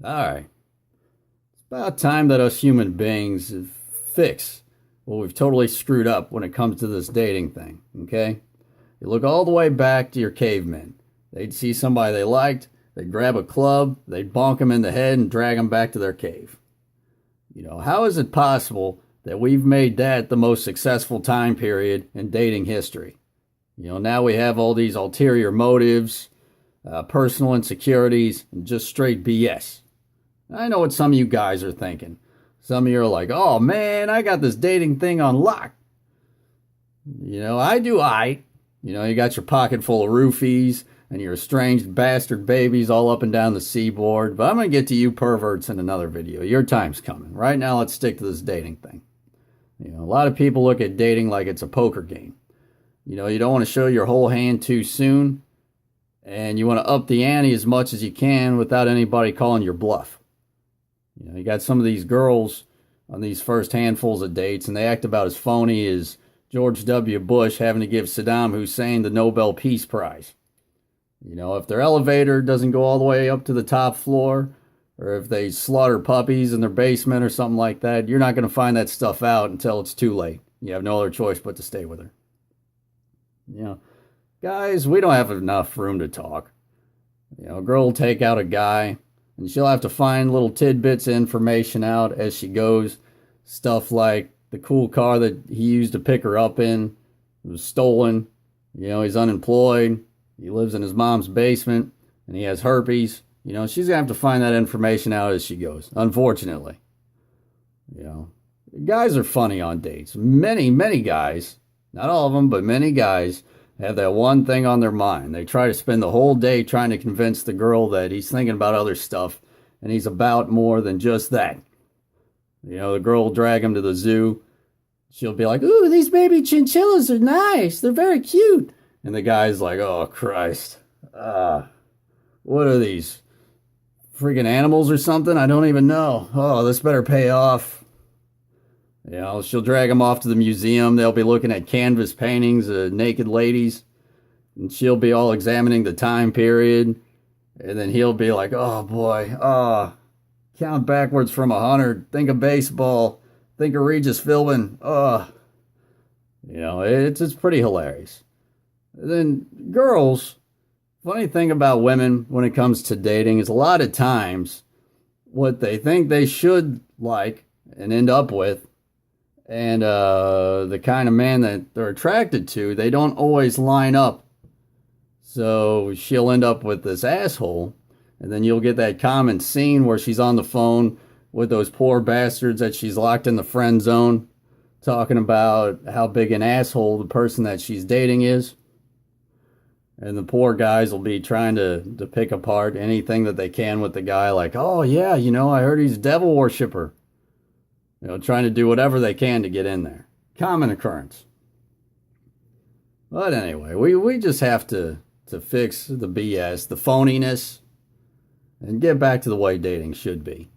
All right. It's about time that us human beings fix what we've totally screwed up when it comes to this dating thing, okay? You look all the way back to your cavemen. They'd see somebody they liked, they'd grab a club, they'd bonk them in the head and drag them back to their cave. How is it possible that we've made that the most successful time period in dating history? Now we have all these ulterior motives, personal insecurities, and just straight BS. I know what some of you guys are thinking. Some of you are like, oh man, I got this dating thing on lock. I do I. You got your pocket full of roofies and your estranged bastard babies all up and down the seaboard. But I'm going to get to you perverts in another video. Your time's coming. Right now, let's stick to this dating thing. A lot of people look at dating like it's a poker game. You don't want to show your whole hand too soon. And you want to up the ante as much as you can without anybody calling your bluff. You got some of these girls on these first handfuls of dates, and they act about as phony as George W. Bush having to give Saddam Hussein the Nobel Peace Prize. If their elevator doesn't go all the way up to the top floor, or if they slaughter puppies in their basement or something like that, you're not going to find that stuff out until it's too late. You have no other choice but to stay with her. Guys, we don't have enough room to talk. A girl will take out a guy, and she'll have to find little tidbits of information out as she goes. Stuff like the cool car that he used to pick her up in was stolen. He's unemployed. He lives in his mom's basement, and he has herpes. She's going to have to find that information out as she goes, unfortunately. Guys are funny on dates. Many, many guys, not all of them, but many guys have that one thing on their mind. They try to spend the whole day trying to convince the girl that he's thinking about other stuff, and he's about more than just that. The girl will drag him to the zoo. She'll be like, ooh, these baby chinchillas are nice. They're very cute. And the guy's like, oh, Christ. What are these? Freaking animals or something? I don't even know. Oh, this better pay off. She'll drag him off to the museum. They'll be looking at canvas paintings of naked ladies. And she'll be all examining the time period. And then he'll be like, oh, boy. Count backwards from 100. Think of baseball. Think of Regis Philbin. It's pretty hilarious. And then girls, funny thing about women when it comes to dating is a lot of times what they think they should like and end up with and the kind of man that they're attracted to, they don't always line up. So she'll end up with this asshole, and then you'll get that common scene where she's on the phone with those poor bastards that she's locked in the friend zone, talking about how big an asshole the person that she's dating is. And the poor guys will be trying to pick apart anything that they can with the guy, like, oh, yeah, I heard he's a devil worshiper. Trying to do whatever they can to get in there. Common occurrence. But anyway, we just have to fix the BS, the phoniness, and get back to the way dating should be.